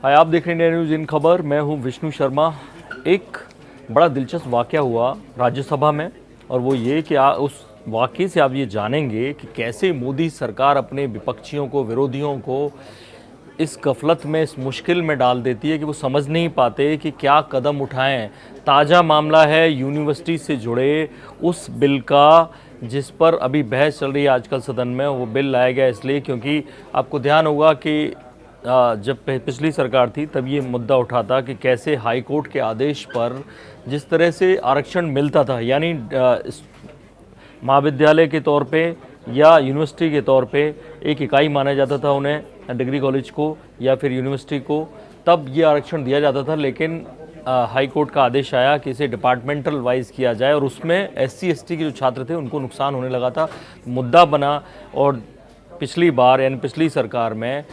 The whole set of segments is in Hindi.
हाय, आप देख रहे हैं इंडिया न्यूज़ इन खबर। मैं हूं विष्णु शर्मा। एक बड़ा दिलचस्प वाक़या हुआ राज्यसभा में, और वो ये कि उस वाक़ये से आप ये जानेंगे कि कैसे मोदी सरकार अपने विपक्षियों को, विरोधियों को इस गफलत में, इस मुश्किल में डाल देती है कि वो समझ नहीं पाते कि क्या कदम उठाएं। ताज़ा मामला है यूनिवर्सिटी से जुड़े उस बिल का जिस पर अभी बहस चल रही है आजकल सदन में। वो बिल लाया गया इसलिए क्योंकि आपको ध्यान होगा कि जब पिछली सरकार थी तब ये मुद्दा उठा था कि कैसे हाई कोर्ट के आदेश पर जिस तरह से आरक्षण मिलता था, यानी महाविद्यालय के तौर पे या यूनिवर्सिटी के तौर पे एक इकाई माना जाता था उन्हें, डिग्री कॉलेज को या फिर यूनिवर्सिटी को, तब ये आरक्षण दिया जाता था। लेकिन हाई कोर्ट का आदेश आया कि इसे डिपार्टमेंटल वाइज किया जाए, और उसमें SC ST के जो छात्र थे उनको नुकसान होने लगा था, मुद्दा बना। और पिछली बार यानी पिछली सरकार में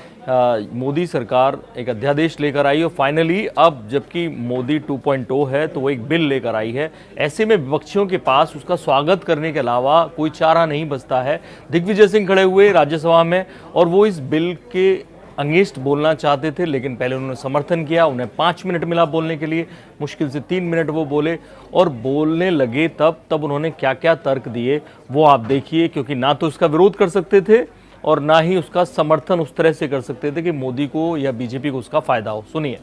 मोदी सरकार एक अध्यादेश लेकर आई, और फाइनली अब जबकि मोदी 2.0 है तो वो एक बिल लेकर आई है। ऐसे में विपक्षियों के पास उसका स्वागत करने के अलावा कोई चारा नहीं बचता है। दिग्विजय सिंह खड़े हुए राज्यसभा में और वो इस बिल के अगेंस्ट बोलना चाहते थे, लेकिन पहले उन्होंने समर्थन किया। उन्हें 5 मिनट मिला बोलने के लिए, मुश्किल से 3 मिनट वो बोले, और बोलने लगे तब उन्होंने क्या क्या तर्क दिए वो आप देखिए, क्योंकि ना तो उसका विरोध कर सकते थे और ना ही उसका समर्थन उस तरह से कर सकते थे कि मोदी को या बीजेपी को उसका फायदा हो। सुनिए।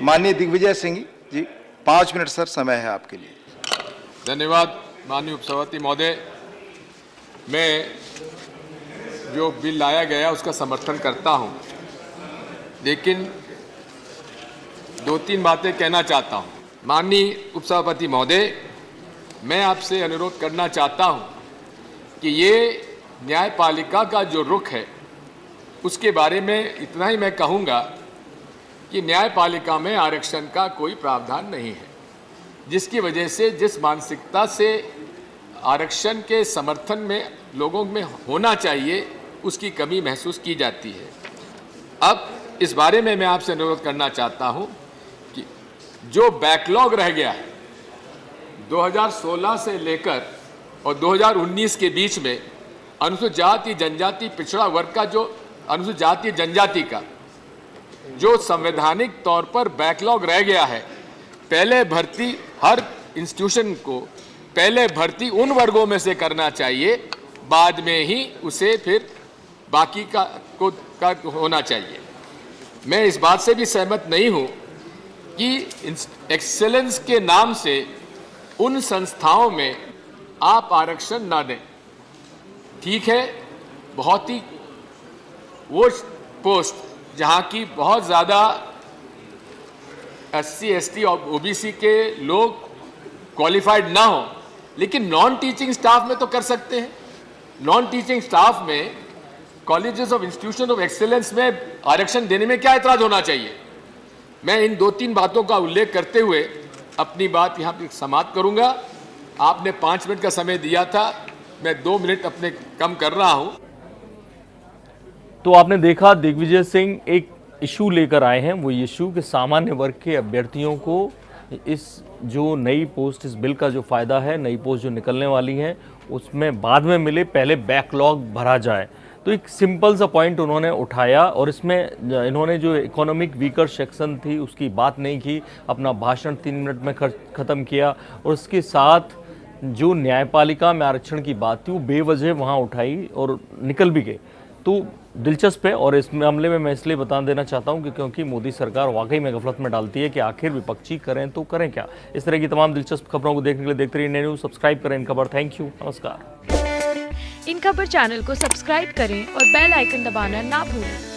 माननीय दिग्विजय सिंह जी, 5 मिनट सर समय है आपके लिए। धन्यवाद माननीय उपसभापति महोदय। मैं जो बिल लाया गया उसका समर्थन करता हूं, लेकिन 2-3 बातें कहना चाहता हूं। माननीय उपसभापति महोदय, मैं आपसे अनुरोध करना चाहता हूं कि ये न्यायपालिका का जो रुख है उसके बारे में इतना ही मैं कहूँगा कि न्यायपालिका में आरक्षण का कोई प्रावधान नहीं है, जिसकी वजह से जिस मानसिकता से आरक्षण के समर्थन में लोगों में होना चाहिए उसकी कमी महसूस की जाती है। अब इस बारे में मैं आपसे अनुरोध करना चाहता हूँ कि जो बैकलॉग रह गया है 2016 से लेकर और 2019 के बीच में, अनुसूचित जाति जनजाति पिछड़ा वर्ग का जो अनुसूचित जाति जनजाति का जो संवैधानिक तौर पर बैकलॉग रह गया है, पहले भर्ती हर इंस्टीट्यूशन को पहले भर्ती उन वर्गों में से करना चाहिए, बाद में ही उसे फिर बाकी का होना चाहिए। मैं इस बात से भी सहमत नहीं हूं कि एक्सेलेंस के नाम से उन संस्थाओं में आप आरक्षण ना दें। ठीक है, बहुत ही वो पोस्ट जहां की बहुत ज़्यादा SC ST और OBC के लोग क्वालिफाइड ना हो, लेकिन नॉन टीचिंग स्टाफ में तो कर सकते हैं। नॉन टीचिंग स्टाफ में colleges of institution of excellence में आरक्षण देने में क्या ऐतराज होना चाहिए। मैं इन 2-3 बातों का उल्लेख करते हुए अपनी बात यहाँ पर समाप्त करूँगा। आपने 5 मिनट का समय दिया था, मैं 2 मिनट अपने कम कर रहा हूं। तो आपने देखा दिग्विजय सिंह एक इशू लेकर आए हैं। वो इशू के सामान्य वर्ग के अभ्यर्थियों को इस जो नई पोस्ट, इस बिल का जो फायदा है, नई पोस्ट जो निकलने वाली है उसमें बाद में मिले, पहले बैकलॉग भरा जाए। तो एक सिंपल सा पॉइंट उन्होंने उठाया, और इसमें इन्होंने जो इकोनॉमिक वीकर सेक्शन थी उसकी बात नहीं की, अपना भाषण 3 मिनट में ख़त्म किया, और उसके साथ जो न्यायपालिका में आरक्षण की बात थी वो बेवजह वहाँ उठाई और निकल भी गए। तो दिलचस्प है, और इस मामले में मैं इसलिए बता देना चाहता हूँ कि क्योंकि मोदी सरकार वाकई में गफलत में डालती है कि आखिर विपक्षी करें तो करें क्या। इस तरह की तमाम दिलचस्प खबरों को देखने के लिए देखते रहिए इंडिया न्यूज़। सब्सक्राइब करें इन खबर। थैंक यू, नमस्कार। इन खबर चैनल को सब्सक्राइब करें और बेल आइकन दबाना ना भूलें।